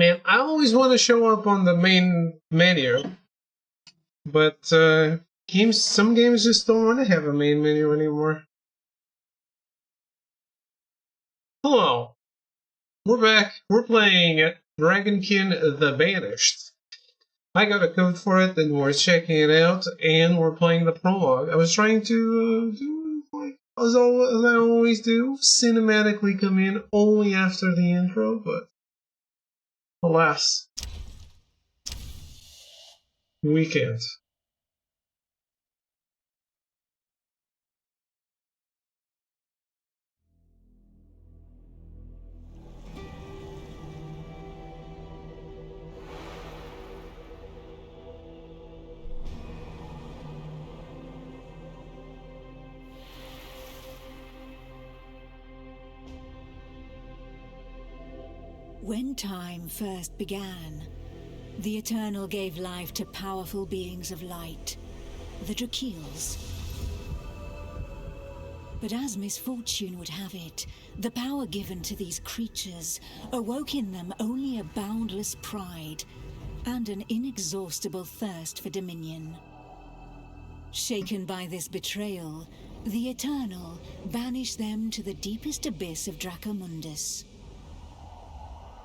Man, I always want to show up on the main menu, but some games just don't want to have a main menu anymore. Hello, we're back. We're playing Dragonkin the Banished. I got a code for it, and we're checking it out, and we're playing the prologue. I was trying to do, as I always do, cinematically come in only after the intro, but alas, we can't. When time first began, the Eternal gave life to powerful beings of light, the Drakeels. But as misfortune would have it, the power given to these creatures awoke in them only a boundless pride and an inexhaustible thirst for dominion. Shaken by this betrayal, the Eternal banished them to the deepest abyss of Dracomundus.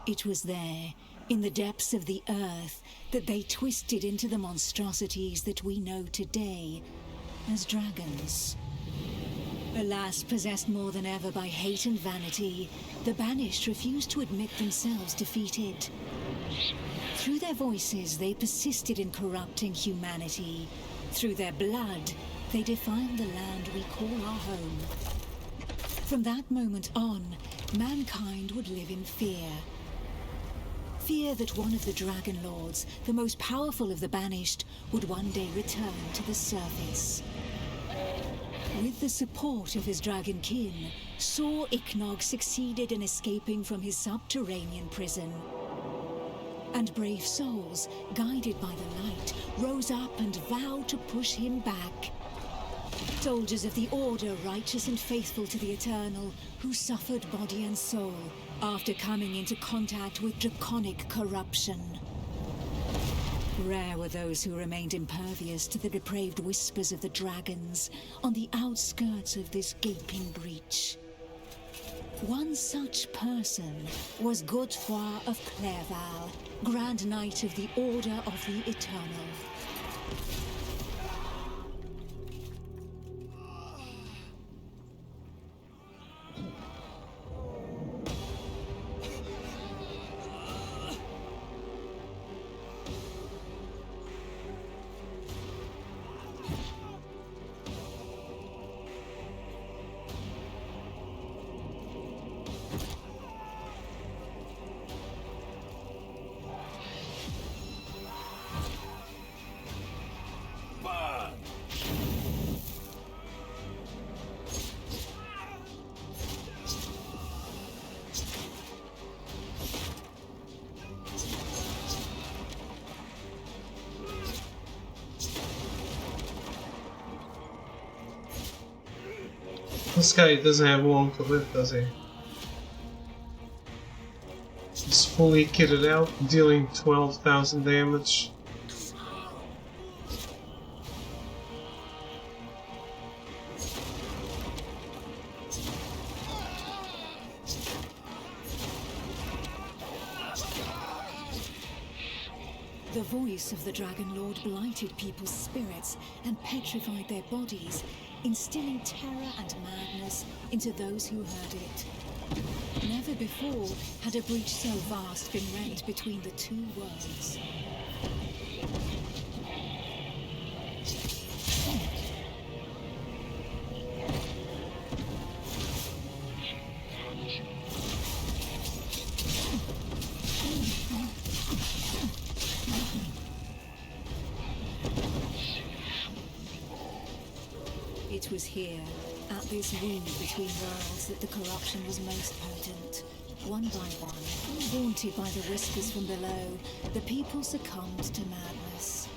It was there, in the depths of the earth, that they twisted into the monstrosities that we know today as dragons. Alas, possessed more than ever by hate and vanity, the Banished refused to admit themselves defeated. Through their voices, they persisted in corrupting humanity. Through their blood, they defiled the land we call our home. From that moment on, mankind would live in fear. Fear that one of the Dragon Lords, the most powerful of the Banished, would one day return to the surface. With the support of his Dragonkin, Saw Ichnog succeeded in escaping from his subterranean prison. And brave souls, guided by the light, rose up and vowed to push him back. Soldiers of the Order, righteous and faithful to the Eternal, who suffered body and soul after coming into contact with draconic corruption. Rare were those who remained impervious to the depraved whispers of the dragons on the outskirts of this gaping breach. One such person was Godefroy of Clairval, Grand Knight of the Order of the Eternal. This guy doesn't have long to live, does he? He's fully kitted out, dealing 12,000 damage. The voice of the Dragon Lord blighted people's spirits and petrified their bodies, instilling terror and madness into those who heard it. Never before had a breach so vast been rent between the two worlds. It was here, at this wound between worlds, that the corruption was most potent. One by one, haunted by the whispers from below, the people succumbed to madness.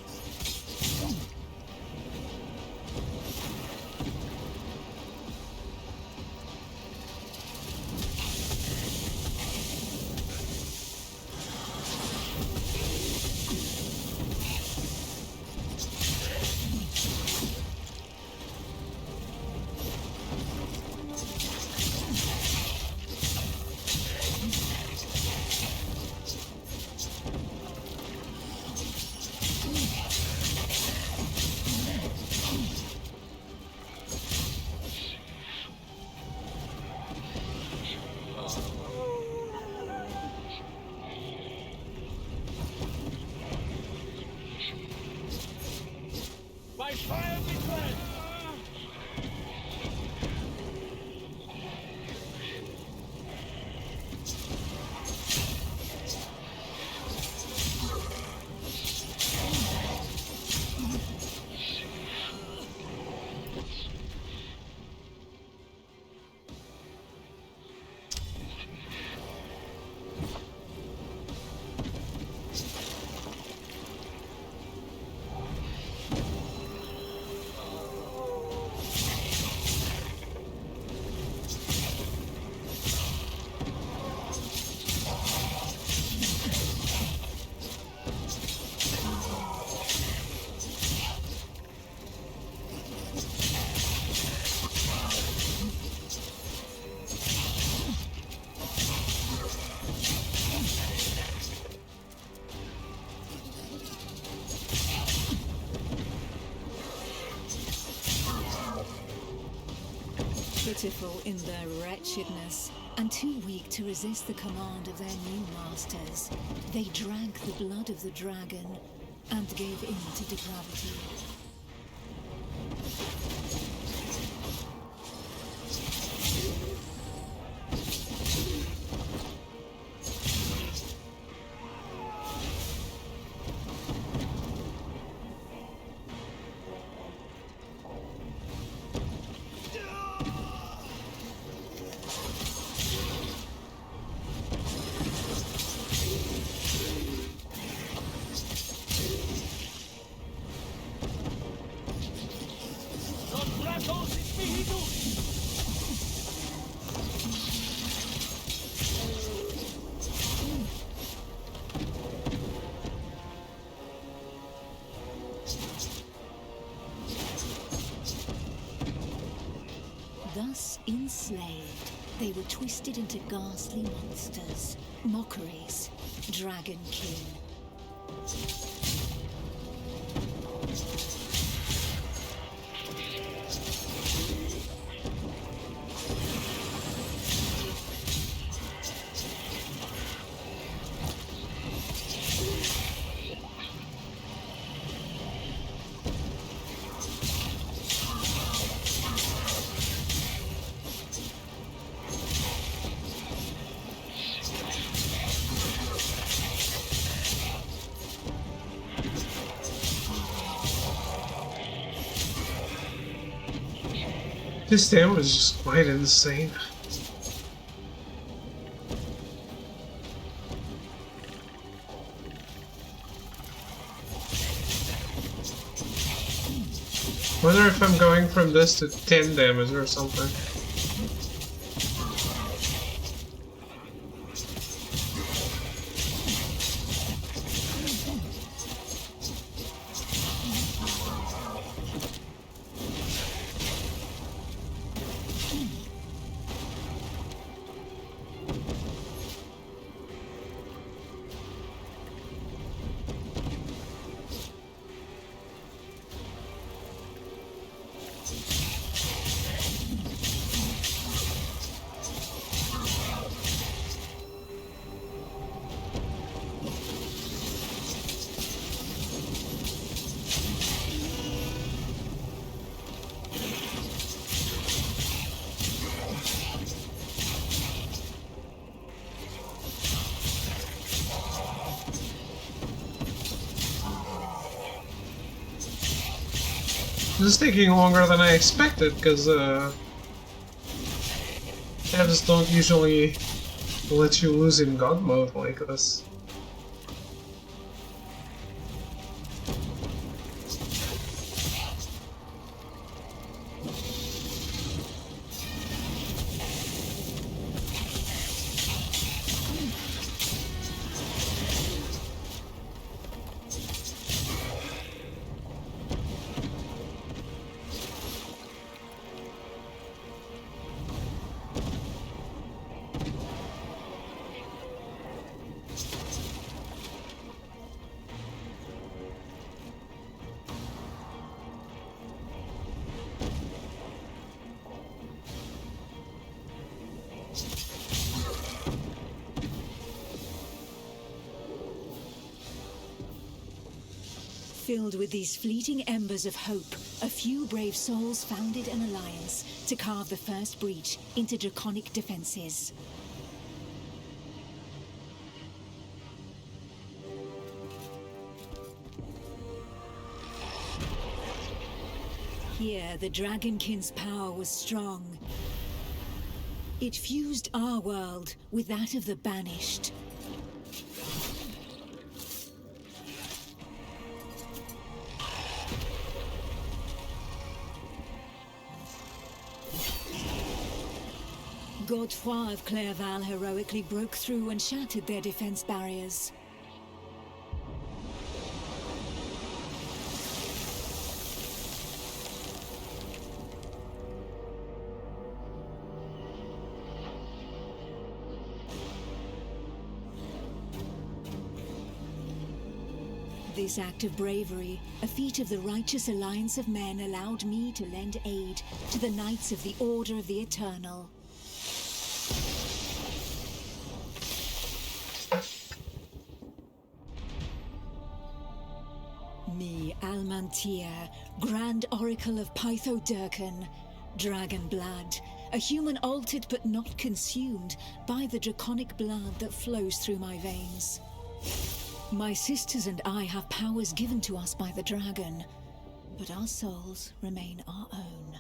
pitiful in their wretchedness, and too weak to resist the command of their new masters, they drank the blood of the dragon and gave in to depravity. Thus enslaved, they were twisted into ghastly monsters, mockeries, Dragonkin. This damage is just quite insane. Wonder if I'm going from this to 10 damage or something. This is taking longer than I expected, because devs don't usually let you lose in God mode like this. Filled with these fleeting embers of hope, a few brave souls founded an alliance to carve the first breach into draconic defenses. Here, the Dragonkin's power was strong. It fused our world with that of the Banished. Godefroy of Clairval heroically broke through and shattered their defense barriers. This act of bravery, a feat of the righteous alliance of men, allowed me to lend aid to the Knights of the Order of the Eternal. Me, Almantia, Grand Oracle of Pythodurcan, Dragon blood, a human altered but not consumed by the draconic blood that flows through my veins. My sisters and I have powers given to us by the dragon, but our souls remain our own.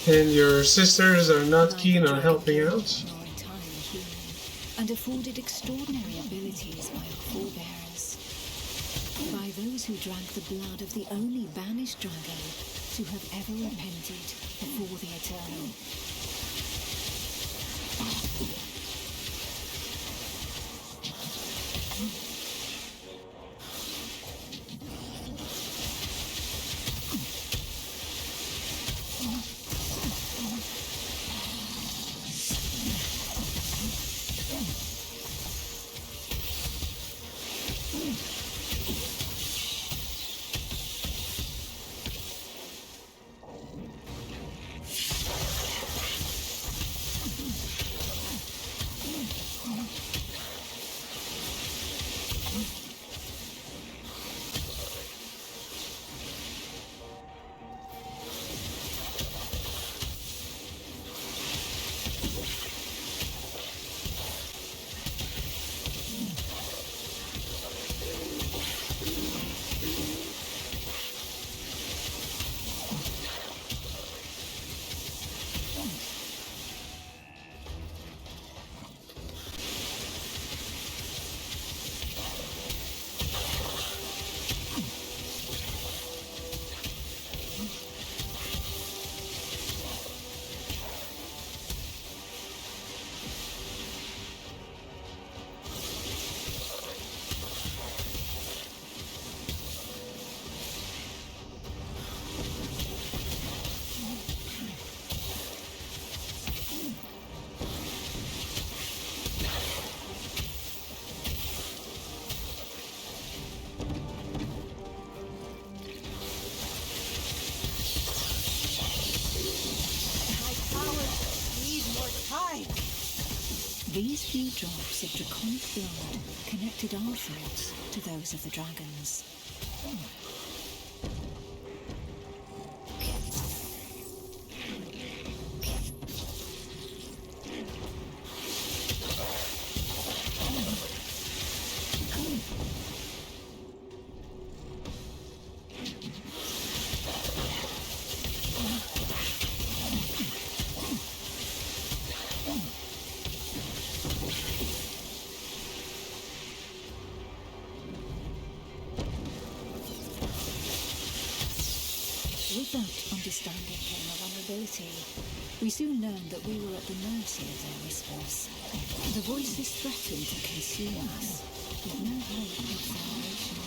And your sisters are not keen on helping out? Nor entirely human, and afforded extraordinary abilities by our forebears. By those who drank the blood of the only banished dragon to have ever repented before the Eternal. These few drops of draconic blood connected our thoughts to those of the dragons. With that understanding came a vulnerability. We soon learned that we were at the mercy of their whispers. The voices threatened to consume us, with no hope of salvation.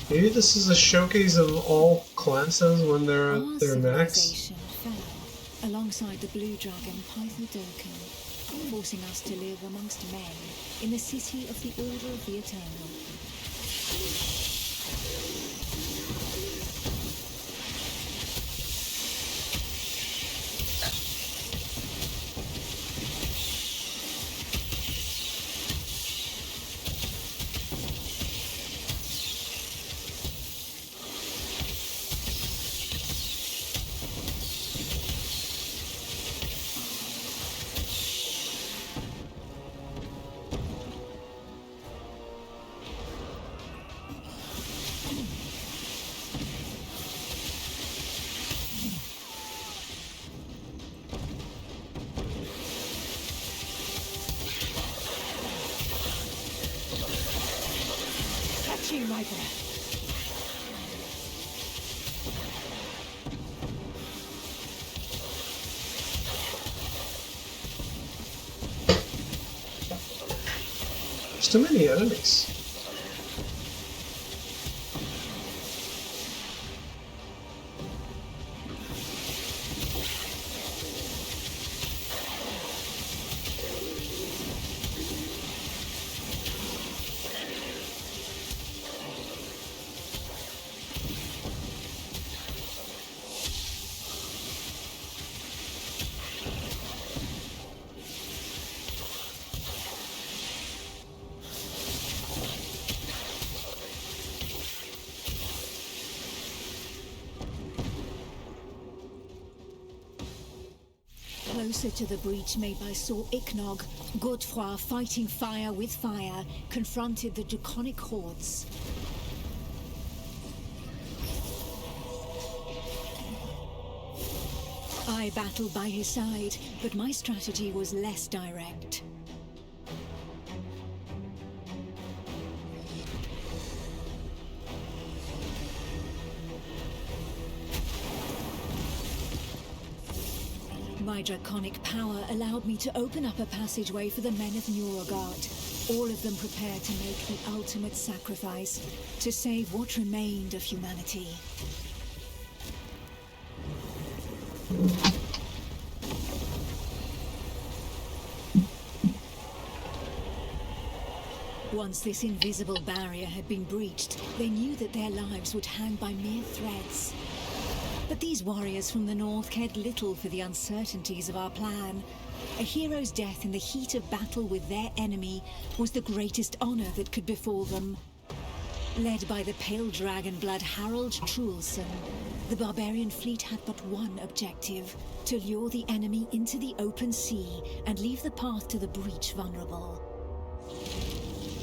Maybe this is a showcase of all classes when they're at their max. Civilization fell alongside the blue dragon Pythodurcan. forcing us to live amongst men in the city of the Order of the Eternal. Catching my breath. There's too many enemies. Closer to the breach made by Sir Ichnog, Godefroy, fighting fire with fire, confronted the draconic hordes. I battled by his side, but my strategy was less direct. My draconic power allowed me to open up a passageway for the men of Nurogard, all of them prepared to make the ultimate sacrifice to save what remained of humanity. Once this invisible barrier had been breached, they knew that their lives would hang by mere threads. But these warriors from the north cared little for the uncertainties of our plan. A hero's death in the heat of battle with their enemy was the greatest honor that could befall them. Led by the pale dragon blood Harold Truelson, the barbarian fleet had but one objective: to lure the enemy into the open sea and leave the path to the breach vulnerable.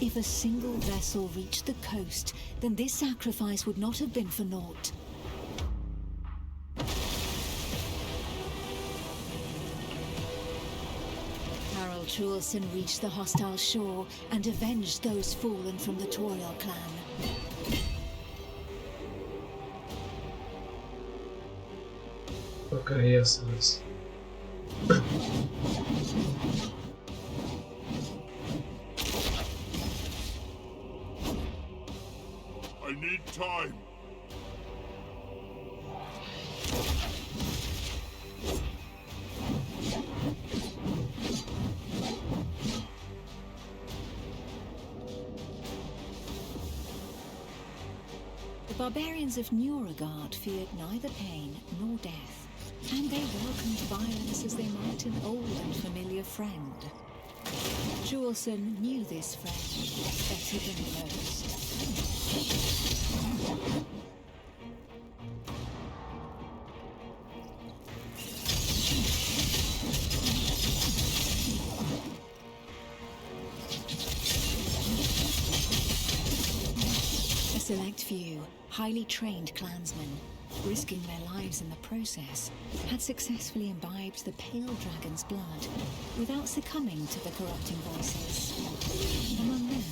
If a single vessel reached the coast, then this sacrifice would not have been for naught. Harold Truelson reached the hostile shore and avenged those fallen from the Toriel clan. Okay, yes, it is. I need time. The barbarians of Nurogard feared neither pain nor death, and they welcomed violence as they might an old and familiar friend. Truelson knew this friend better than most. A select few, highly trained clansmen, risking their lives in the process, had successfully imbibed the pale dragon's blood without succumbing to the corrupting voices. Among them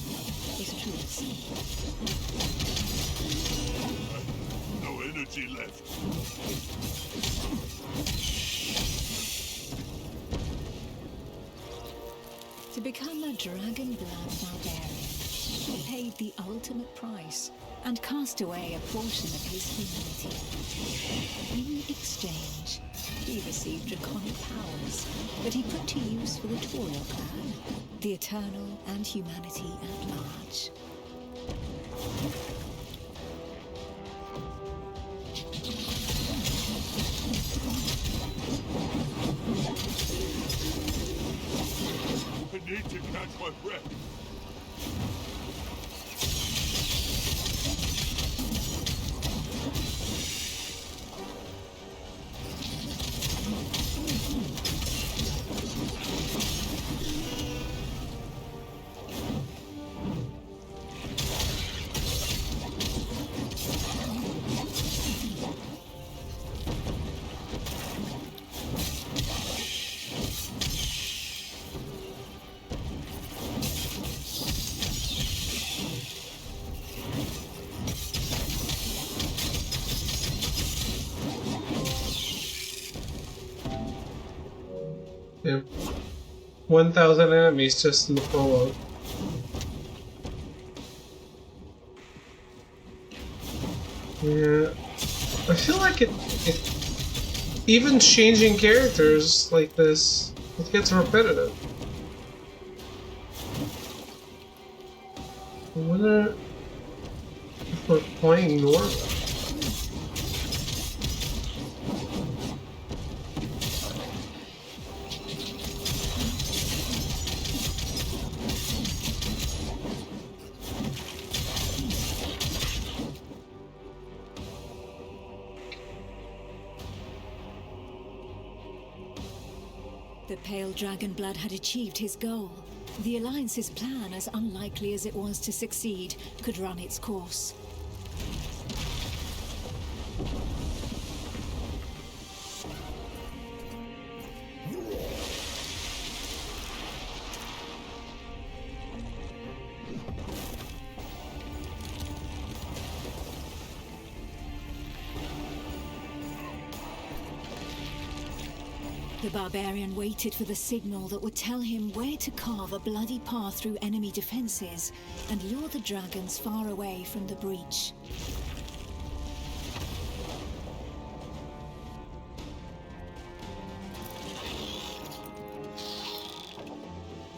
is Truelson. No energy left. To become a dragon blood barbarian, he paid the ultimate price and cast away a portion of his humanity. In exchange, he received draconic powers that he put to use for the Torio clan, the Eternal, and humanity at large. I need to catch my breath. Yeah. 1,000 enemies just in the prologue. Yeah. I feel like even changing characters like this, it gets repetitive. I wonder if we're playing normal. The pale dragon blood had achieved his goal. The Alliance's plan, as unlikely as it was to succeed, could run its course. The barbarian waited for the signal that would tell him where to carve a bloody path through enemy defenses and lure the dragons far away from the breach.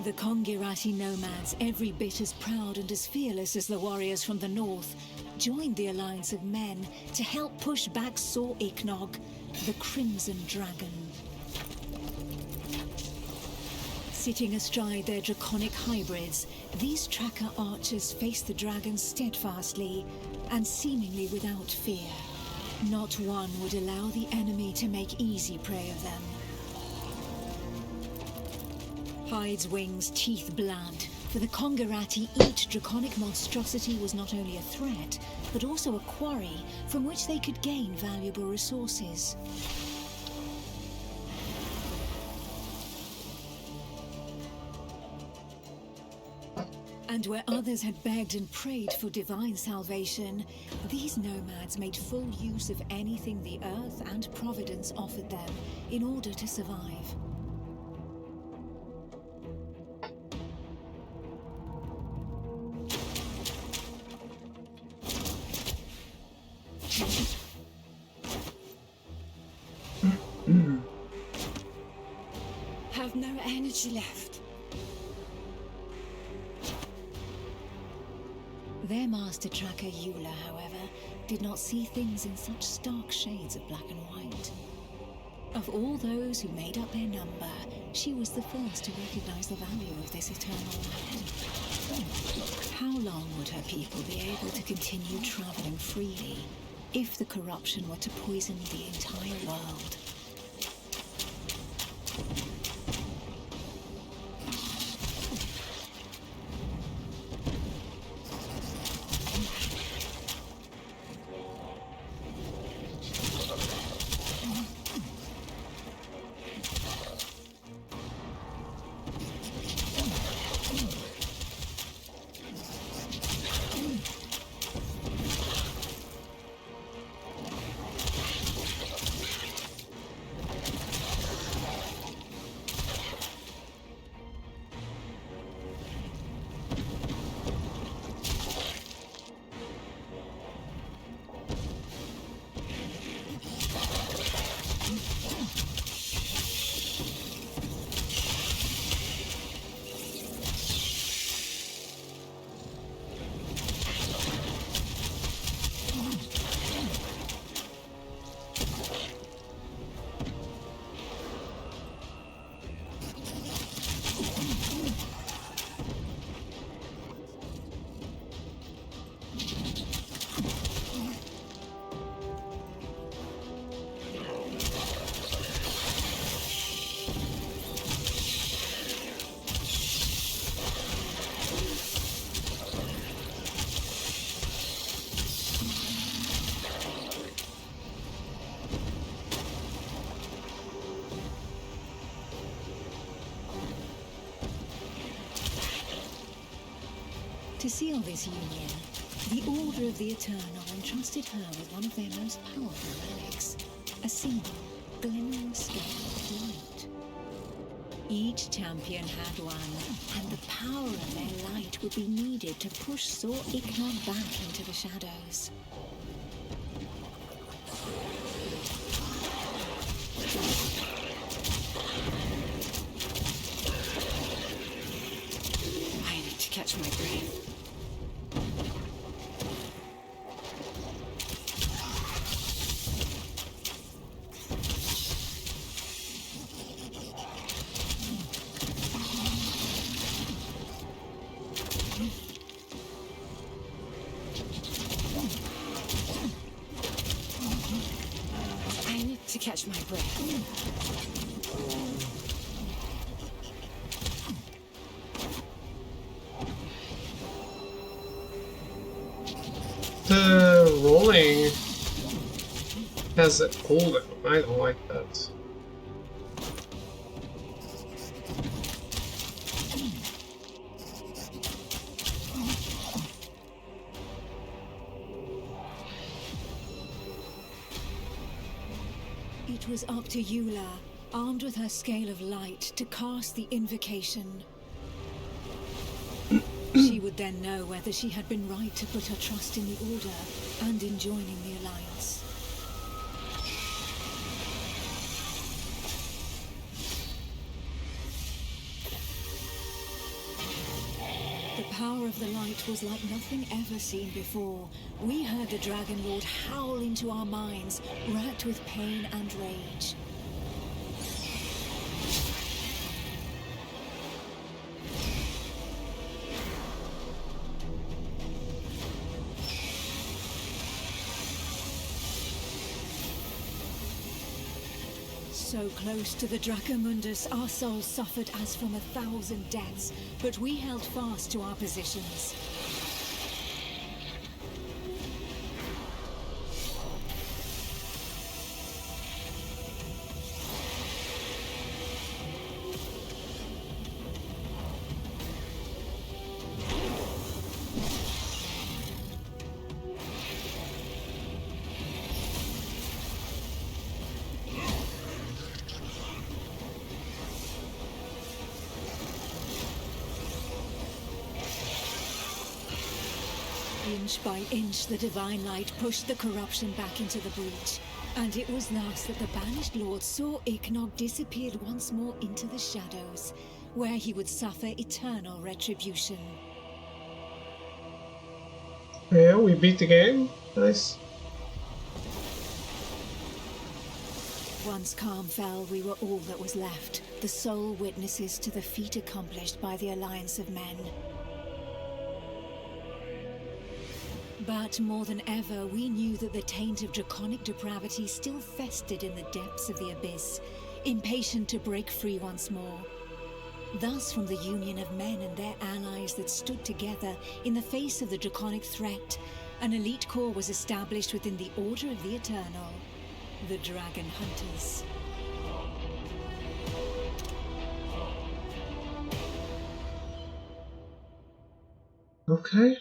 The Kongirati nomads, every bit as proud and as fearless as the warriors from the north, joined the alliance of men to help push back Sor Iknog, the Crimson Dragon. Sitting astride their draconic hybrids, these tracker archers faced the dragons steadfastly and seemingly without fear. Not one would allow the enemy to make easy prey of them. Hides, wings, teeth, blood. For the Kongirati, each draconic monstrosity was not only a threat, but also a quarry from which they could gain valuable resources. And where others had begged and prayed for divine salvation, these nomads made full use of anything the earth and Providence offered them in order to survive. Have no energy left. Their master tracker, Eula, however, did not see things in such stark shades of black and white. Of all those who made up their number, she was the first to recognize the value of this eternal light. How long would her people be able to continue traveling freely if the corruption were to poison the entire world? To seal this union, the Order of the Eternal entrusted her with one of their most powerful relics, a single, glimmering scale of light. Each champion had one, and the power of their light would be needed to push Sor Iknog back into the shadows. I need to catch my breath. To catch my breath. The rolling has it cooldown. I don't like that. It was up to Eula, armed with her scale of light, to cast the invocation. She would then know whether she had been right to put her trust in the Order and in joining the Alliance. The power of the light was like nothing ever seen before. We heard the Dragon Lord howl into our minds, racked with pain and rage. So close to the Dracomundus, our souls suffered as from 1,000 deaths, but we held fast to our positions. Inch by inch, the divine light pushed the corruption back into the breach, and it was thus that the Banished Lord Sor Iknog disappeared once more into the shadows, where he would suffer eternal retribution. Yeah, we beat the game. Nice. Once calm fell, we were all that was left, the sole witnesses to the feat accomplished by the Alliance of Men. But more than ever, we knew that the taint of draconic depravity still festered in the depths of the abyss, impatient to break free once more. Thus, from the union of men and their allies that stood together in the face of the draconic threat, an elite corps was established within the Order of the Eternal, the Dragon Hunters. Okay.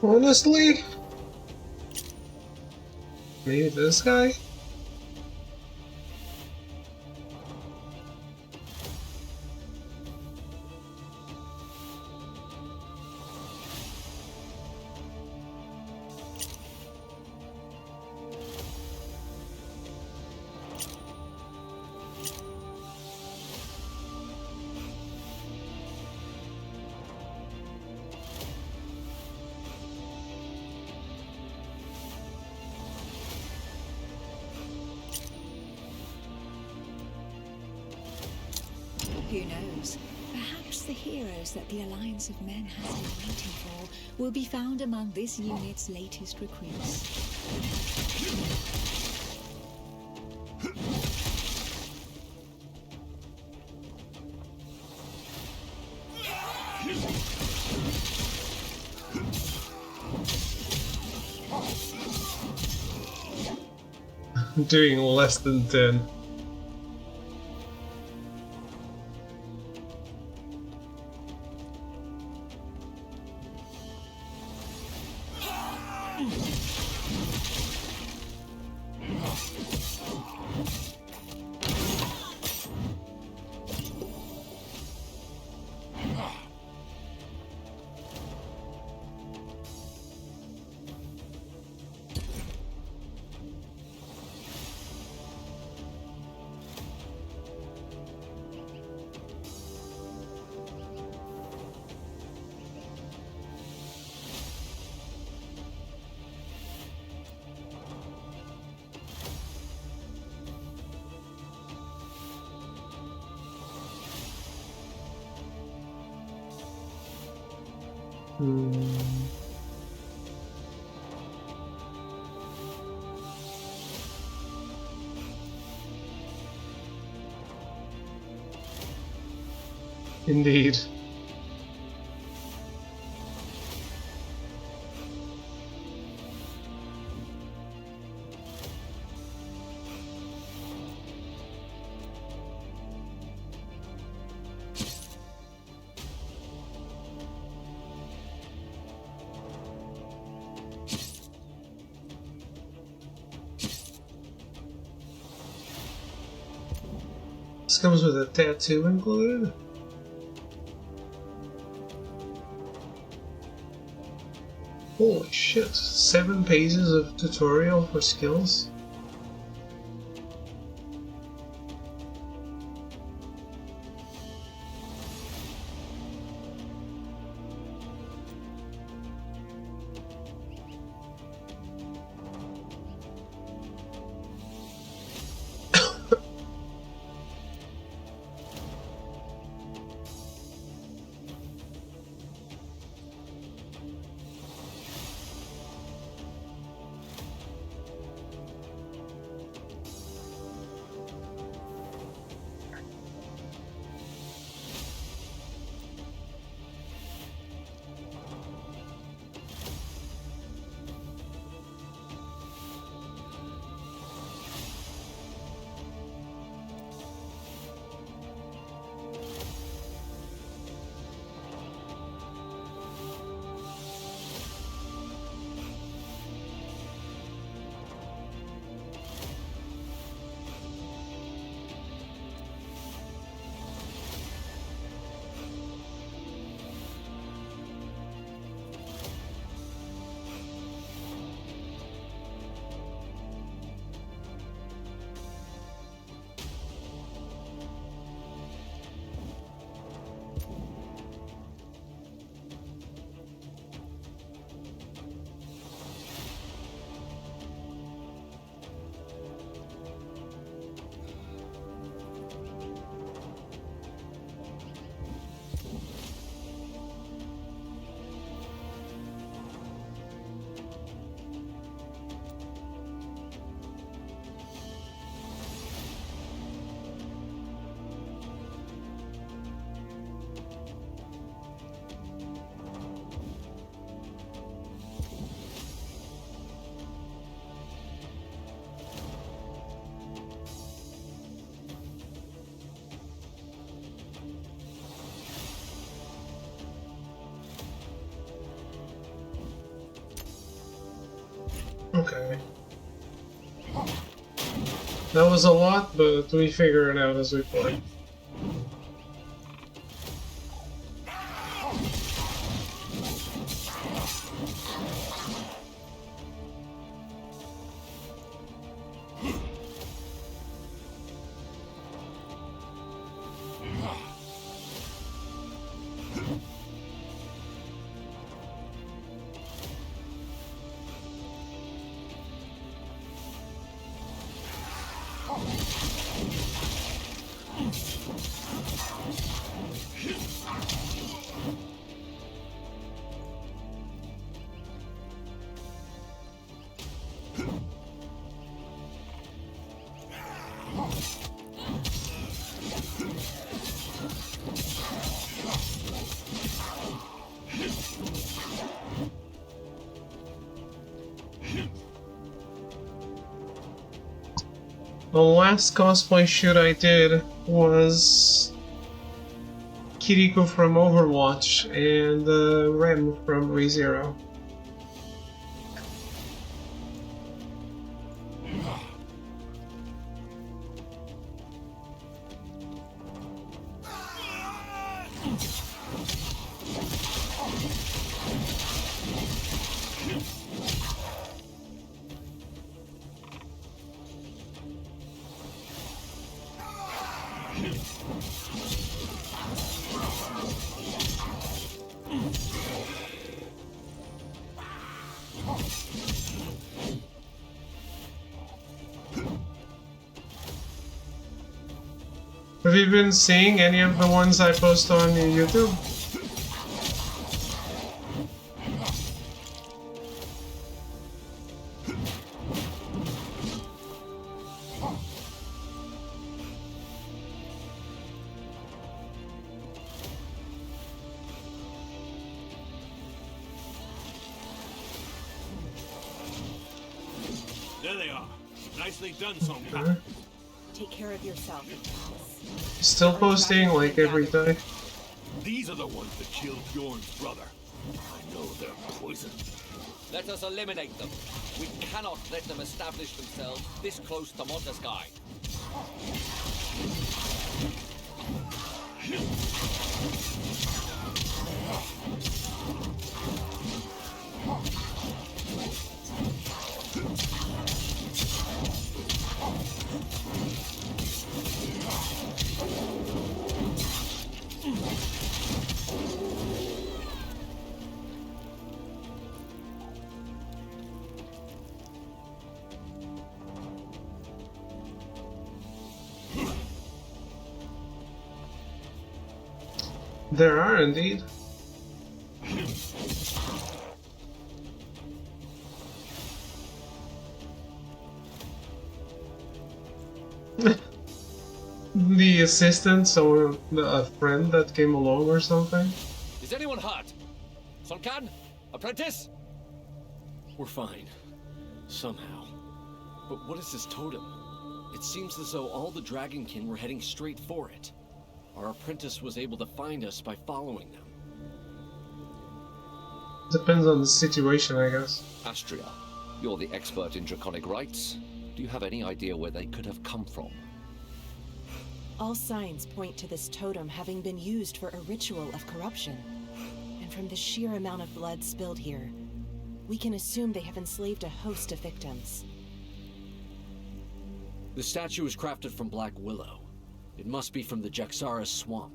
Honestly? Maybe this guy? Who knows? Perhaps the heroes that the Alliance of Men has been waiting for will be found among this unit's latest recruits. Doing less than 10. Indeed. This comes with a tattoo included? Holy shit, 7 pages of tutorial for skills? Okay. That was a lot, but we figure it out as we play. The last cosplay shoot I did was Kiriko from Overwatch and Rem from ReZero. Have you been seeing any of the ones I post on YouTube? There they are. Nicely done, Songka. Okay. Take care of yourself. Still posting like every day. These are the ones that killed Bjorn's brother. I know they're poison. Let us eliminate them. We cannot let them establish themselves this close to Montesky. There are indeed. The assistant or a friend that came along or something? Is anyone hurt? Sonkan? Apprentice? We're fine. Somehow. But what is this totem? It seems as though all the Dragonkin were heading straight for it. Our apprentice was able to find us by following them. Depends on the situation, I guess. Astria, you're the expert in draconic rites. Do you have any idea where they could have come from? All signs point to this totem having been used for a ritual of corruption. And from the sheer amount of blood spilled here, we can assume they have enslaved a host of victims. The statue was crafted from black willow. It must be from the Jaxara swamp.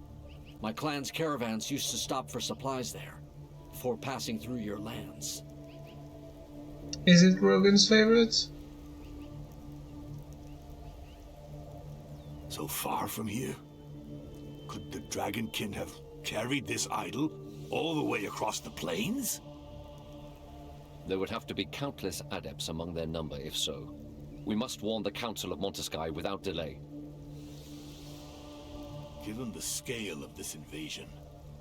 My clan's caravans used to stop for supplies there, before passing through your lands. Is it Rogan's favorite? So far from here? Could the Dragonkin have carried this idol all the way across the plains? There would have to be countless adepts among their number if so. We must warn the Council of Montesky without delay. Given the scale of this invasion,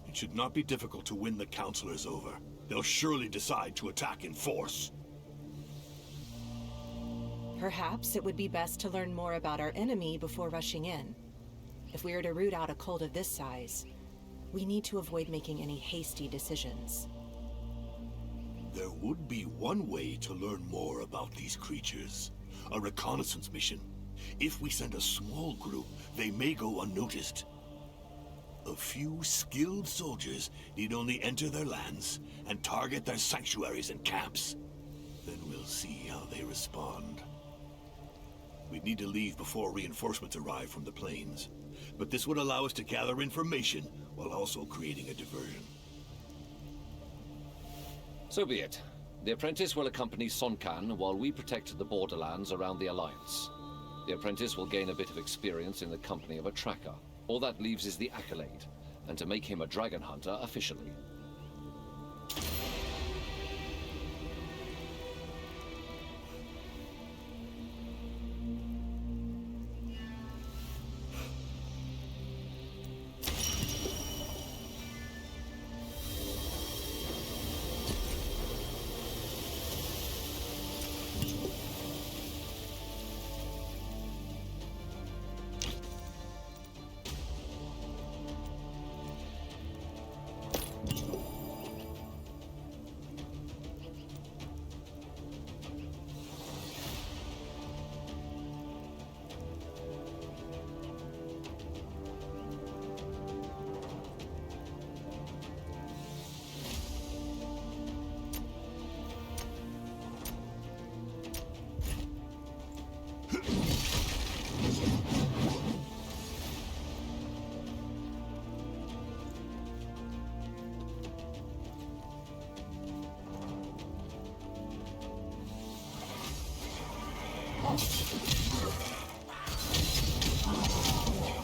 it should not be difficult to win the Councilors over. They'll surely decide to attack in force. Perhaps it would be best to learn more about our enemy before rushing in. If we are to root out a cult of this size, we need to avoid making any hasty decisions. There would be one way to learn more about these creatures. A reconnaissance mission. If we send a small group, they may go unnoticed. A few skilled soldiers need only enter their lands and target their sanctuaries and camps. Then we'll see how they respond. We'd need to leave before reinforcements arrive from the plains. But this would allow us to gather information while also creating a diversion. So be it. The apprentice will accompany Son Kan while we protect the borderlands around the Alliance. The apprentice will gain a bit of experience in the company of a tracker. All that leaves is the accolade, and to make him a dragon hunter officially.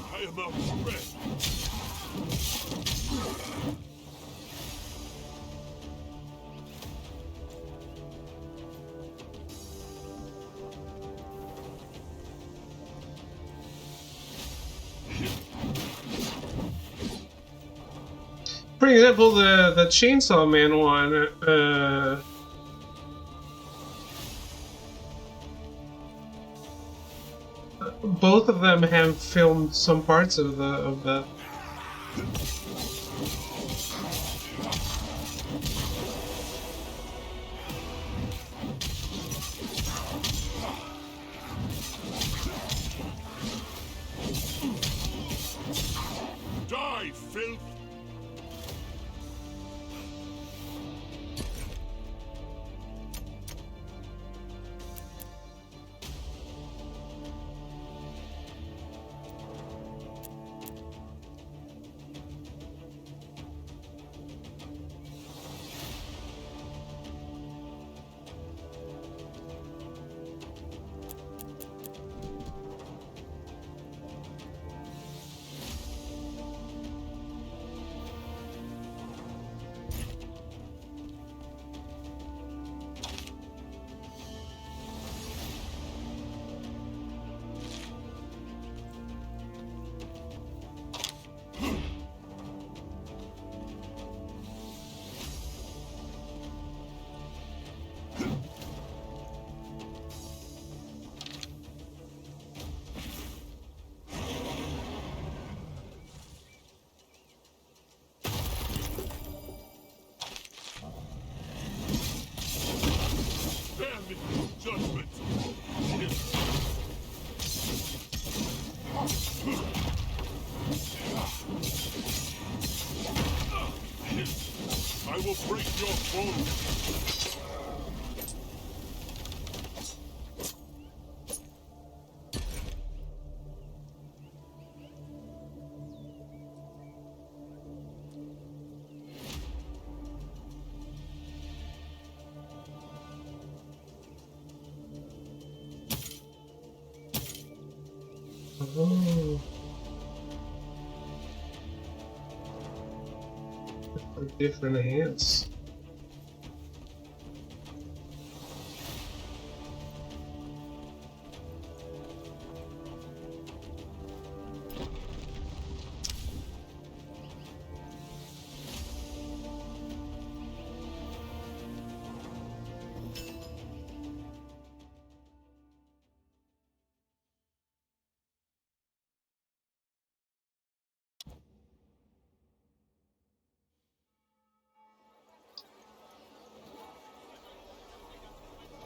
I am out of breath. For example, the Chainsaw Man one, both of them have filmed some parts of the. Die, filth! Judgment! I will break your bones! Oh. Different hands.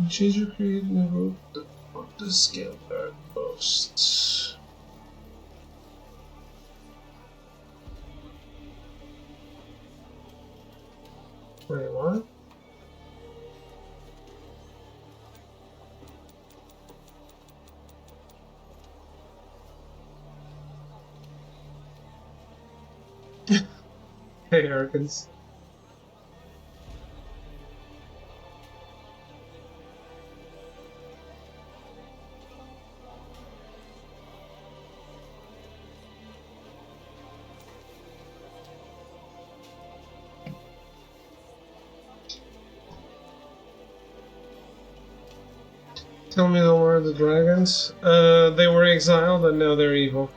Change your created in the group of the scale guard posts. Wait, what? Hey, Harkins. Tell me the word of the dragons. They were exiled and now they're evil.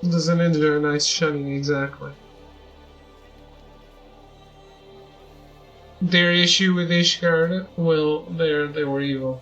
Does a ninja a nice shunning, exactly. Their issue with Ishgard, well, they were evil.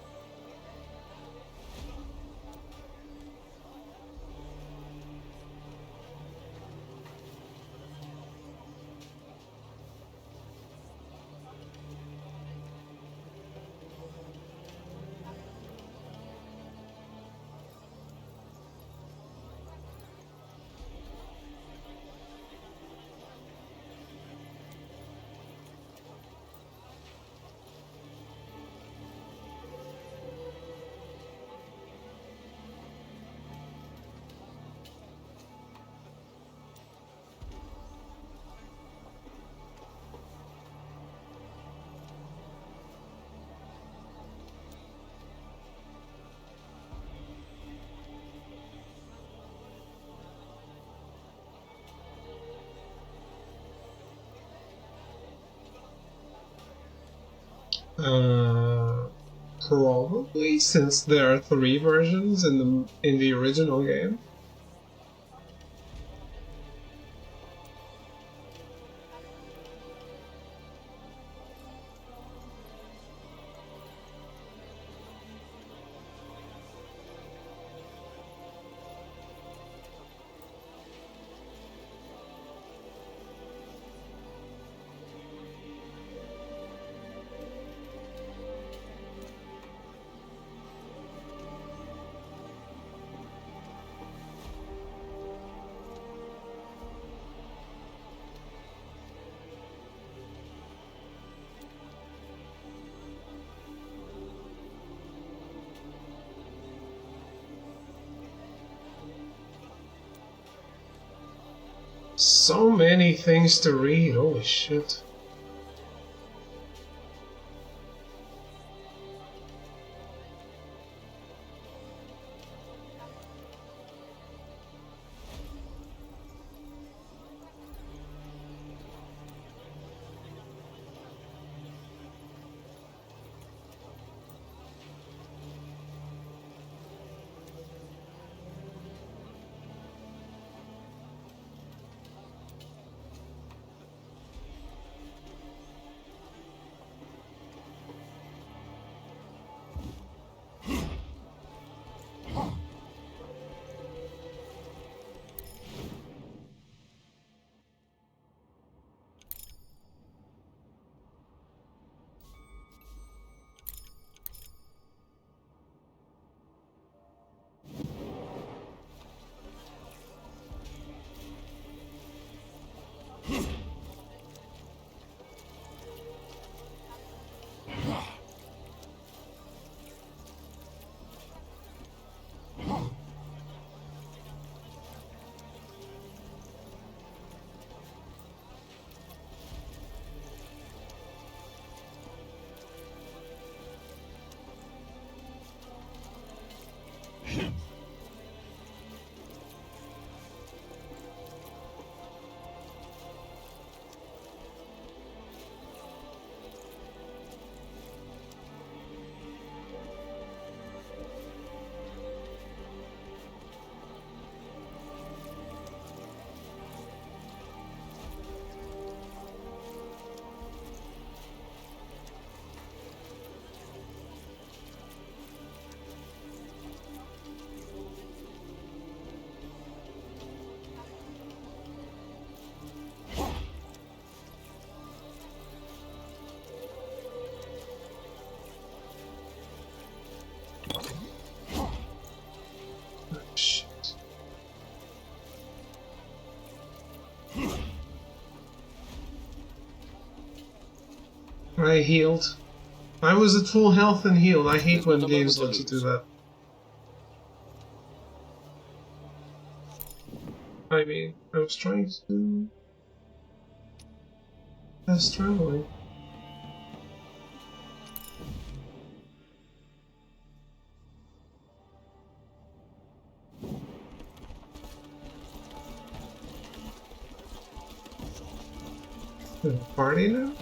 Probably, since there are 3 versions in the original game. So many things to read, holy shit. I healed. I was at full health and healed. I hate when games let you do that. I mean, I was trying to... Fast traveling. Party now?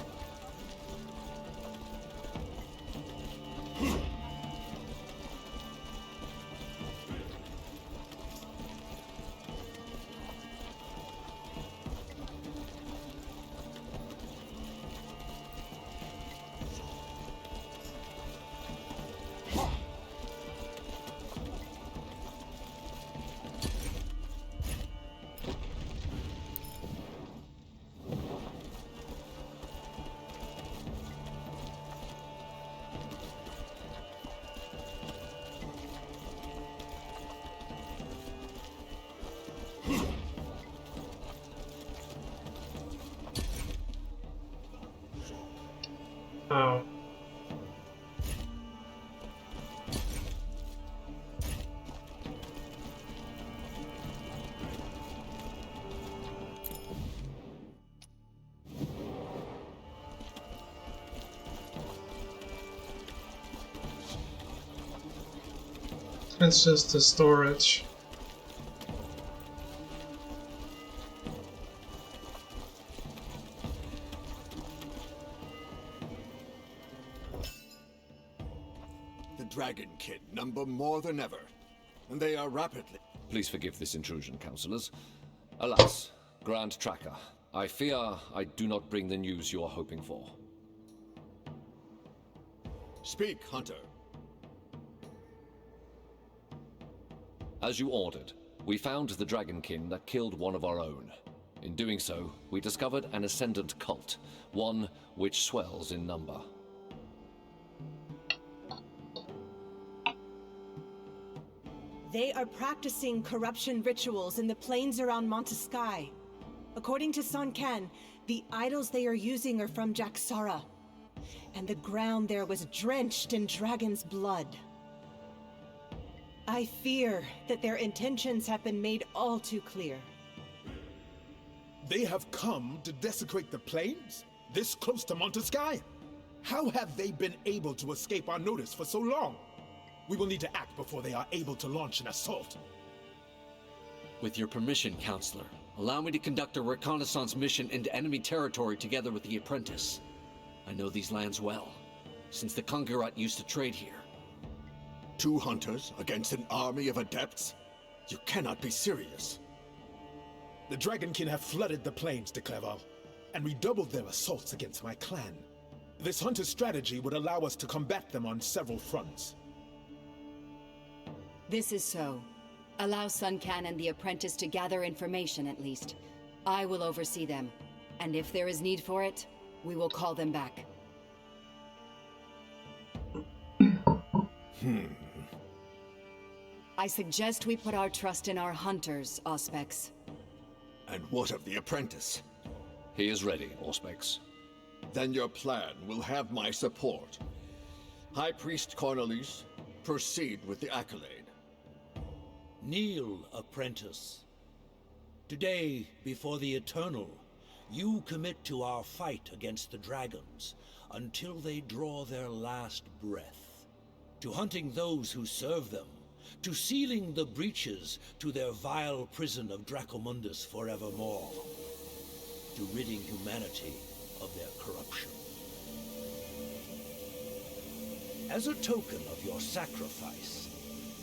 Oh. It's just the storage. The Dragonkin number more than ever, and they are rapidly... Please forgive this intrusion, councillors. Alas, Grand Tracker, I fear I do not bring the news you are hoping for. Speak, Hunter. As you ordered, we found the Dragonkin that killed one of our own. In doing so, we discovered an ascendant cult, one which swells in number. They are practicing corruption rituals in the plains around Monteskai. According to Sun Can, the idols they are using are from Jaxara, and the ground there was drenched in dragon's blood. I fear that their intentions have been made all too clear. They have come to desecrate the plains? This close to Monteskai? How have they been able to escape our notice for so long? We will need to act before they are able to launch an assault. With your permission, Counselor, allow me to conduct a reconnaissance mission into enemy territory together with the apprentice. I know these lands well, since the Conqueror used to trade here. 2 hunters against an army of adepts? You cannot be serious. The Dragonkin have flooded the plains, de Clerval, and redoubled their assaults against my clan. This hunter strategy would allow us to combat them on several fronts. This is so. Allow Sun Can and the apprentice to gather information at least. I will oversee them, and if there is need for it, we will call them back. I suggest we put our trust in our hunters, Auspex. And what of the apprentice? He is ready, Auspex. Then your plan will have my support. High Priest Cornelis, proceed with the accolade. Kneel, apprentice. Today, before the Eternal, you commit to our fight against the dragons until they draw their last breath. To hunting those who serve them, to sealing the breaches to their vile prison of Dracomundus forevermore, to ridding humanity of their corruption. As a token of your sacrifice,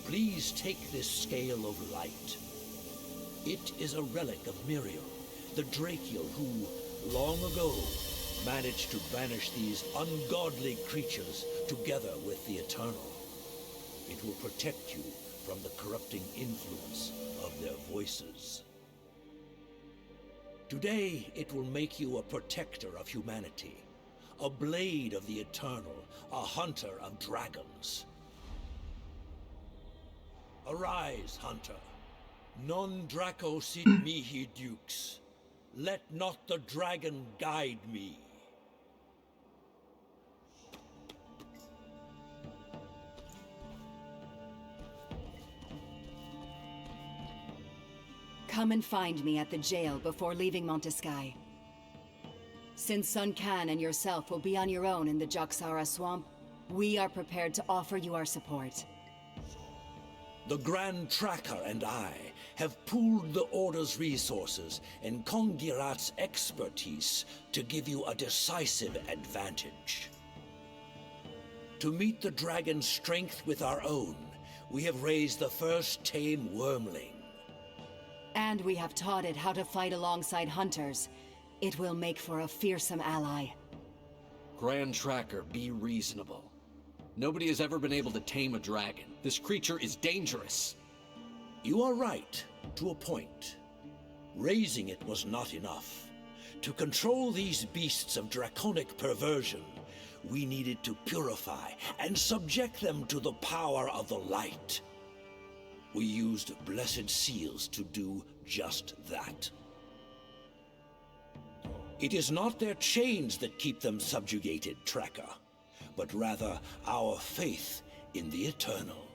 please take this scale of light. It is a relic of Miriel, the Drakiel who, long ago, managed to banish these ungodly creatures together with the Eternal. It will protect you from the corrupting influence of their voices. Today, it will make you a protector of humanity, a blade of the Eternal, a hunter of dragons. Arise, hunter. Non Draco sit mihi dukes. Let not the dragon guide me. come and find me at the jail before leaving Montesky. Since Sun Can and yourself will be on your own in the Jaxara swamp, we are prepared to offer you our support. The Grand Tracker and I have pooled the Order's resources and Kongirat's expertise to give you a decisive advantage. To meet the dragon's strength with our own, we have raised the first tame wormling. And we have taught it how to fight alongside hunters. It will make for a fearsome ally. Grand Tracker, be reasonable. Nobody has ever been able to tame a dragon. This creature is dangerous. You are right, to a point. Raising it was not enough. To control these beasts of draconic perversion, we needed to purify and subject them to the power of the light. We used blessed seals to do just that. It is not their chains that keep them subjugated, Tracker, but rather our faith in the eternal.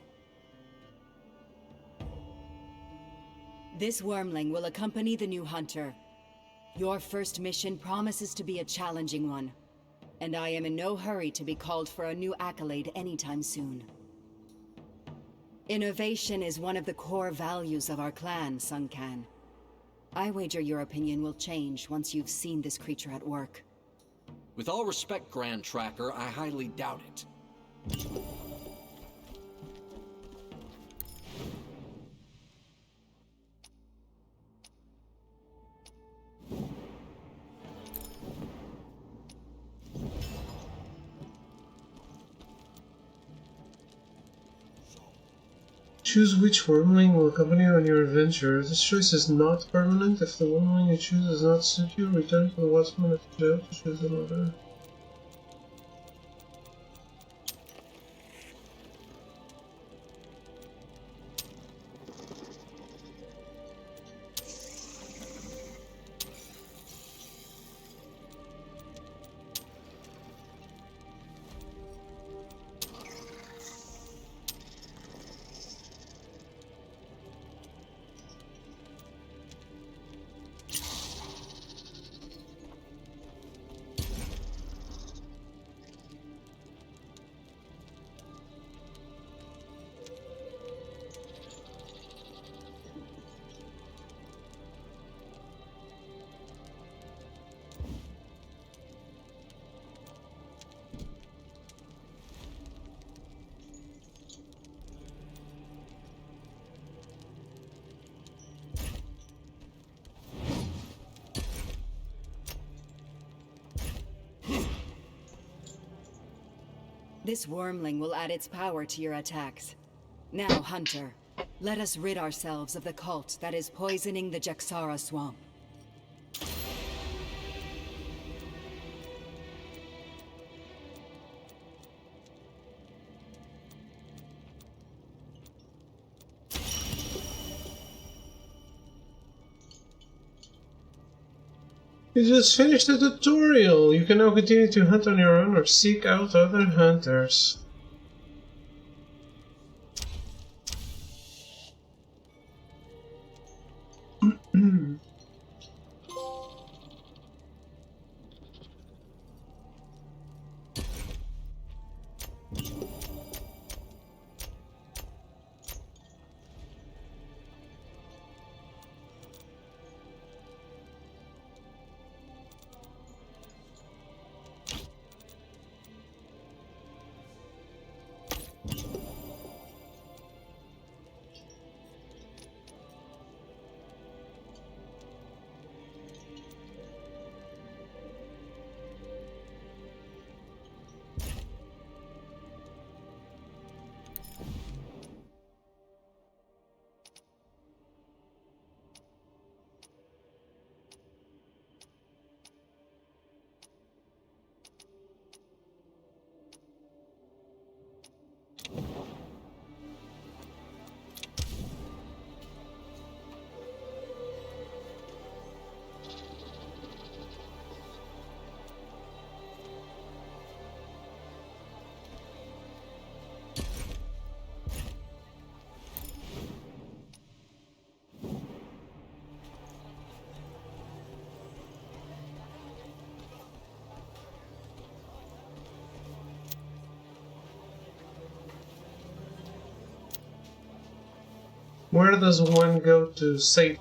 This wormling will accompany the new hunter. Your first mission promises to be a challenging one, and I am in no hurry to be called for a new accolade anytime soon. Innovation is one of the core values of our clan, Sun Can. I wager your opinion will change once you've seen this creature at work. With all respect, Grand Tracker, I highly doubt it. Choose which wormling will accompany you on your adventure. This choice is not permanent. If the wormling you choose does not suit you, return to the watchman at the jail to choose another. This wormling will add its power to your attacks. Now, Hunter, let us rid ourselves of the cult that is poisoning the Jaxara swamp. You just finished the tutorial! You can now continue to hunt on your own or seek out other hunters. Where does one go to save?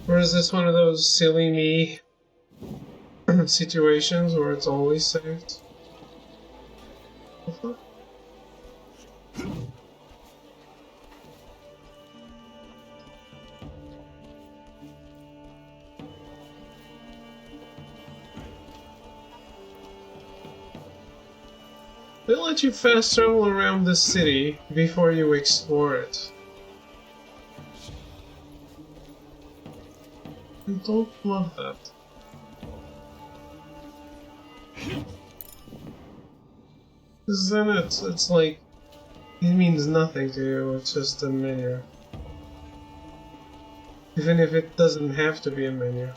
Or is this one of those silly me situations where it's always saved? They let you fast travel around the city before you explore it. I don't love that. Because then it's like, it means nothing to you, it's just a menu. Even if it doesn't have to be a menu.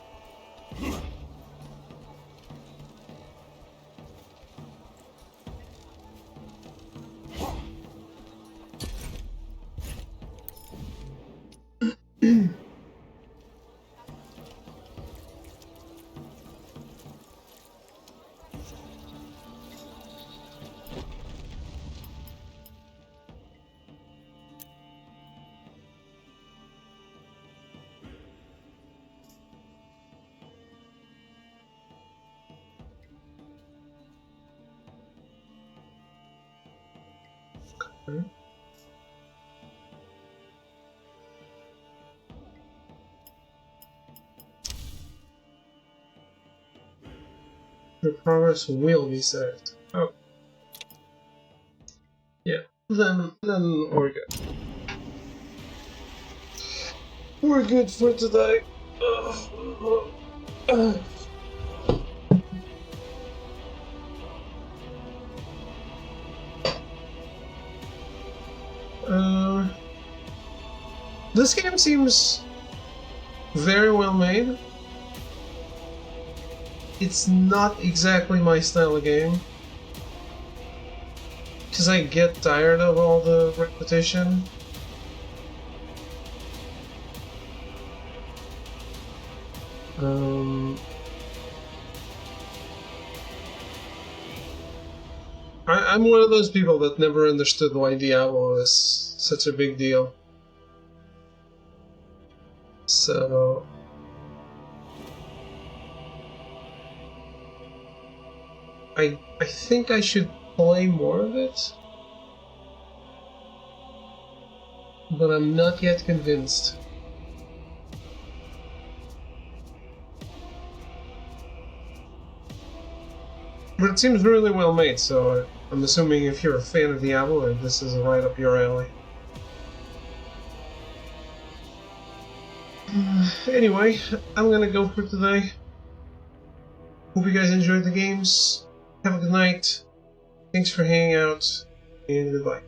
Your progress will be saved. Oh. Yeah, then we're good. We're good for today. This game seems very well made. It's not exactly my style of game, because I get tired of all the repetition. I'm one of those people that never understood why Diablo is such a big deal. So I think I should play more of it, but I'm not yet convinced. But it seems really well made, so I'm assuming if you're a fan of Diablo, this is right up your alley. Anyway, I'm gonna go for today. Hope you guys enjoyed the games. Have a good night. Thanks for hanging out, and goodbye.